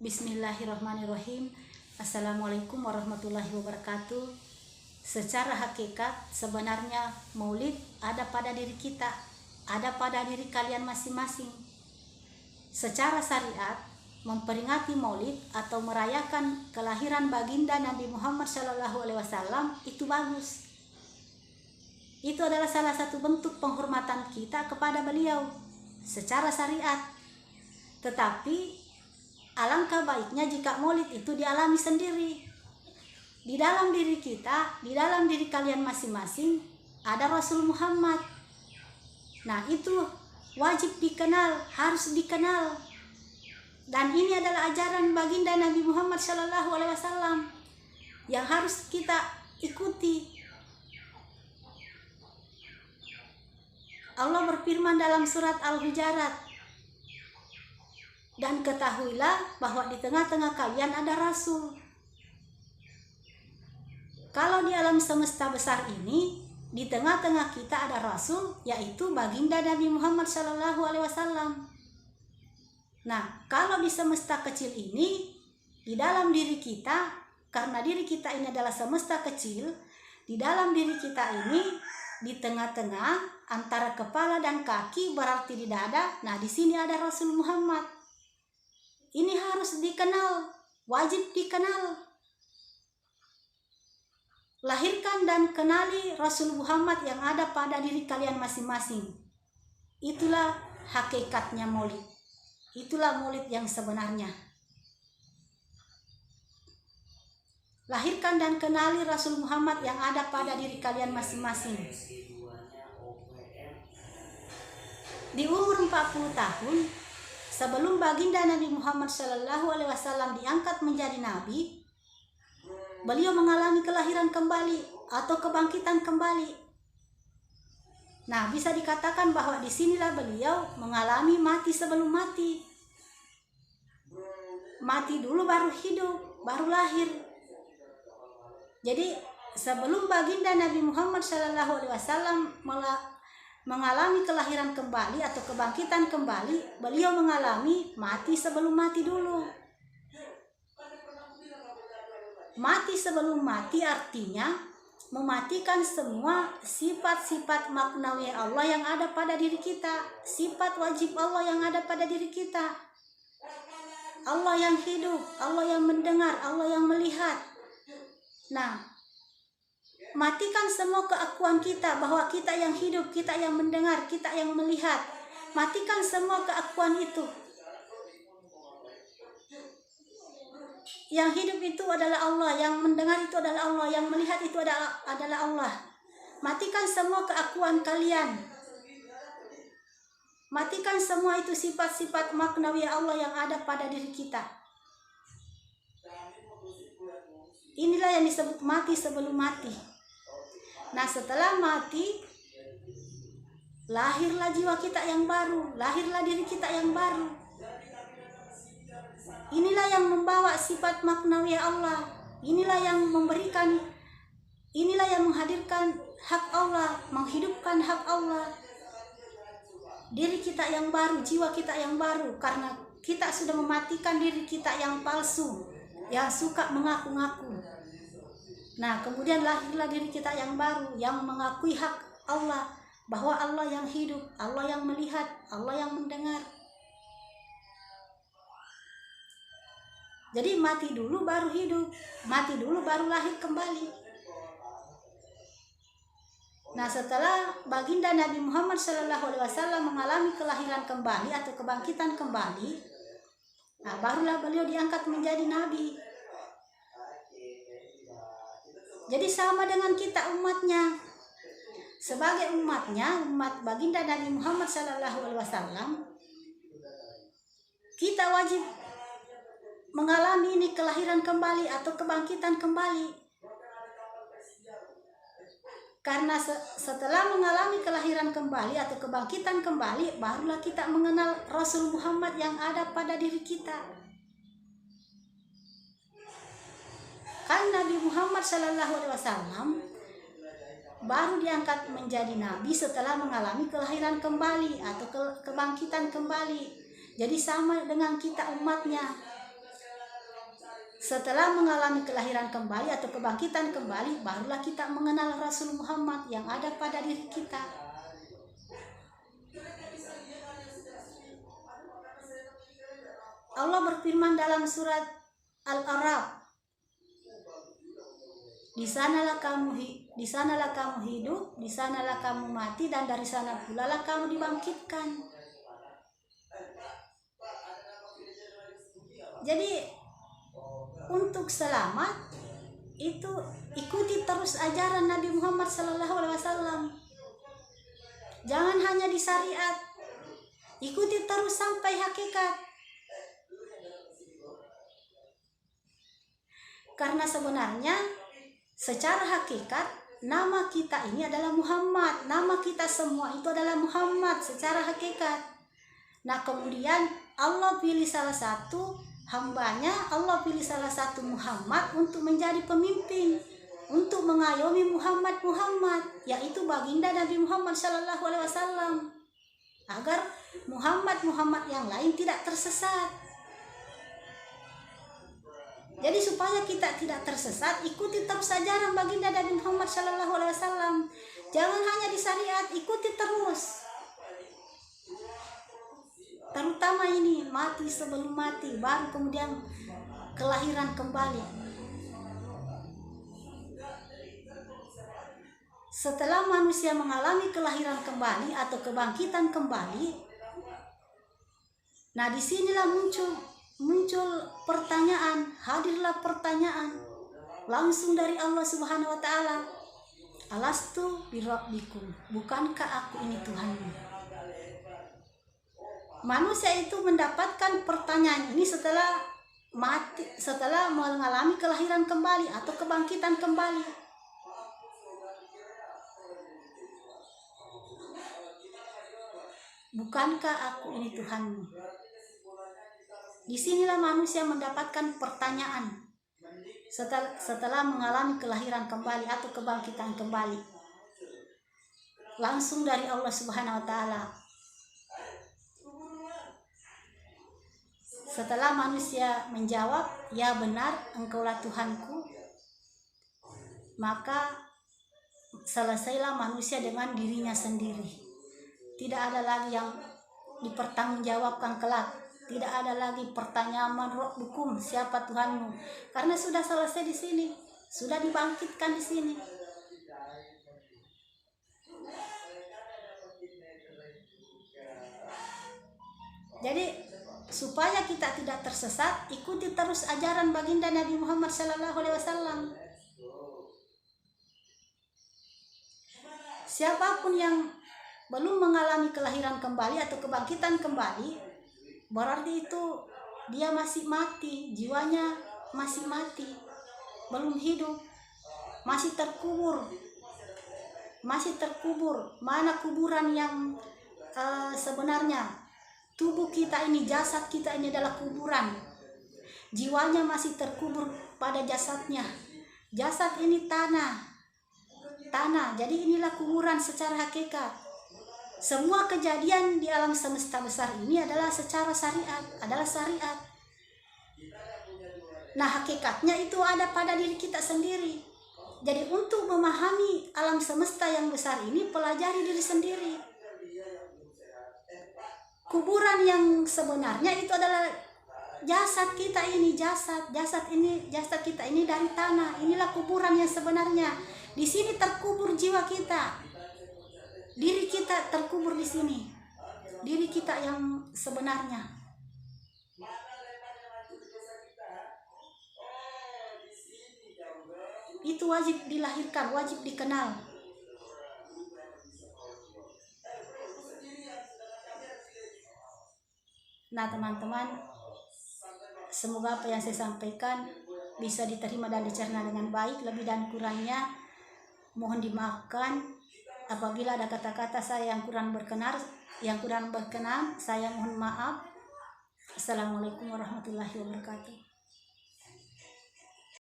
Bismillahirrahmanirrahim. Assalamualaikum warahmatullahi wabarakatuh. Secara hakikat sebenarnya maulid ada pada diri kita, ada pada diri kalian masing-masing. Secara syariat, memperingati maulid atau merayakan kelahiran baginda Nabi Muhammad SAW itu bagus. Itu adalah salah satu bentuk penghormatan kita kepada beliau secara syariat. Tetapi alangkah baiknya jika maulid itu dialami sendiri. Di dalam diri kita, di dalam diri kalian masing-masing ada Rasul Muhammad. Nah, itu wajib dikenal, harus dikenal. Dan ini adalah ajaran baginda Nabi Muhammad SAW yang harus kita ikuti. Allah berfirman dalam surat Al-Hujurat, dan ketahuilah bahwa di tengah-tengah kalian ada Rasul. Kalau di alam semesta besar ini, di tengah-tengah kita ada Rasul, yaitu baginda Nabi Muhammad SAW. Nah, kalau di semesta kecil ini, di dalam diri kita, karena diri kita ini adalah semesta kecil, di dalam diri kita ini, di tengah-tengah antara kepala dan kaki berarti di dada. Nah, di sini ada Rasul Muhammad. Ini harus dikenal, wajib dikenal. Lahirkan dan kenali Rasul Muhammad yang ada pada diri kalian masing-masing. Itulah hakikatnya maulid. Itulah maulid yang sebenarnya. Lahirkan dan kenali Rasul Muhammad yang ada pada diri kalian masing-masing. Di umur 40 tahun, sebelum baginda Nabi Muhammad SAW diangkat menjadi nabi, beliau mengalami kelahiran kembali atau kebangkitan kembali. Nah, bisa dikatakan bahwa disinilah beliau mengalami mati sebelum mati. Mati dulu baru hidup, baru lahir. Jadi sebelum baginda Nabi Muhammad SAW mengalami kelahiran kembali atau kebangkitan kembali, beliau mengalami mati sebelum mati dulu. Mati sebelum mati artinya mematikan semua sifat-sifat maknawi Allah yang ada pada diri kita, sifat wajib Allah yang ada pada diri kita. Allah yang hidup, Allah yang mendengar, Allah yang melihat. Nah, matikan semua keakuan kita bahwa kita yang hidup, kita yang mendengar, kita yang melihat. Matikan semua keakuan itu. Yang hidup itu adalah Allah, yang mendengar itu adalah Allah, yang melihat itu adalah Allah. Matikan semua keakuan kalian. Matikan semua itu sifat-sifat maknawi Allah yang ada pada diri kita. Inilah yang disebut mati sebelum mati. Nah, setelah mati, lahirlah jiwa kita yang baru, lahirlah diri kita yang baru. Inilah yang membawa sifat maknawi Allah. Inilah yang memberikan, inilah yang menghadirkan hak Allah, menghidupkan hak Allah. Diri kita yang baru, jiwa kita yang baru, karena kita sudah mematikan diri kita yang palsu, yang suka mengaku-ngaku. Nah, kemudian lahirlah diri kita yang baru, yang mengakui hak Allah, bahwa Allah yang hidup, Allah yang melihat, Allah yang mendengar. Jadi mati dulu baru hidup, mati dulu baru lahir kembali. Nah, setelah baginda Nabi Muhammad SAW mengalami kelahiran kembali atau kebangkitan kembali, nah barulah beliau diangkat menjadi nabi. Jadi sama dengan kita umatnya. Sebagai umatnya, umat baginda Nabi Muhammad SAW, kita wajib mengalami ini kelahiran kembali atau kebangkitan kembali. Karena setelah mengalami kelahiran kembali atau kebangkitan kembali, barulah kita mengenal Rasul Muhammad yang ada pada diri kita. Kan Nabi Muhammad SAW baru diangkat menjadi nabi setelah mengalami kelahiran kembali atau kebangkitan kembali. Jadi sama dengan kita umatnya. Setelah mengalami kelahiran kembali atau kebangkitan kembali, barulah kita mengenal Rasul Muhammad yang ada pada diri kita. Allah berfirman dalam surat Al-A'raf, di sanalah kamu hidup, di sanalah kamu mati, dan dari sana pula lah kamu dibangkitkan. Jadi untuk selamat itu ikuti terus ajaran Nabi Muhammad SAW. Jangan hanya di syariat, ikuti terus sampai hakikat. Karena sebenarnya secara hakikat nama kita ini adalah Muhammad, nama kita semua itu adalah Muhammad secara hakikat. Nah kemudian Allah pilih salah satu hambanya, Allah pilih salah satu Muhammad untuk menjadi pemimpin, untuk mengayomi Muhammad, yaitu baginda Nabi Muhammad SAW, agar Muhammad yang lain tidak tersesat. Jadi supaya kita tidak tersesat, ikuti terus ajaran baginda Nabi Muhammad SAW. Jangan hanya di syariat, ikuti terus. Terutama ini mati sebelum mati, baru kemudian kelahiran kembali. Setelah manusia mengalami kelahiran kembali atau kebangkitan kembali, nah disinilah muncul pertanyaan, hadirlah pertanyaan langsung dari Allah Subhanahu wa taala. Alastu birabbikum, bukankah aku ini Tuhanmu? Manusia itu mendapatkan pertanyaan ini setelah mati, setelah mengalami kelahiran kembali atau kebangkitan kembali. Bukankah aku ini Tuhanmu? Disinilah manusia mendapatkan pertanyaan setelah mengalami kelahiran kembali atau kebangkitan kembali, langsung dari Allah Subhanahu wa taala. Setelah manusia menjawab, ya benar engkaulah Tuhanku, maka selesailah manusia dengan dirinya sendiri. Tidak ada lagi yang dipertanggungjawabkan kelak. Tidak ada lagi pertanyaan man rabbukum, siapa Tuhanmu, karena sudah selesai di sini, sudah dibangkitkan di sini. Jadi supaya kita tidak tersesat, ikuti terus ajaran baginda Nabi Muhammad SAW. Siapapun yang belum mengalami kelahiran kembali atau kebangkitan kembali, berarti itu dia masih mati, jiwanya masih mati, belum hidup, masih terkubur. Mana kuburan yang sebenarnya? Tubuh kita ini, jasad kita ini adalah kuburan. Jiwanya masih terkubur pada jasadnya. Jasad ini tanah. Jadi inilah kuburan secara hakikat. Semua kejadian di alam semesta besar ini adalah secara syariat, Nah, hakikatnya itu ada pada diri kita sendiri. Jadi untuk memahami alam semesta yang besar ini, pelajari diri sendiri. Kuburan yang sebenarnya itu adalah jasad kita ini, jasad kita ini dari tanah. Inilah kuburan yang sebenarnya. Di sini terkubur jiwa kita. Diri kita terkubur di sini. Diri kita yang sebenarnya. Itu wajib dilahirkan, wajib dikenal. Nah teman-teman, semoga apa yang saya sampaikan bisa diterima dan dicerna dengan baik. Lebih dan kurangnya mohon dimaafkan. Apabila ada kata-kata saya yang kurang berkenan, saya mohon maaf. Assalamualaikum warahmatullahi wabarakatuh.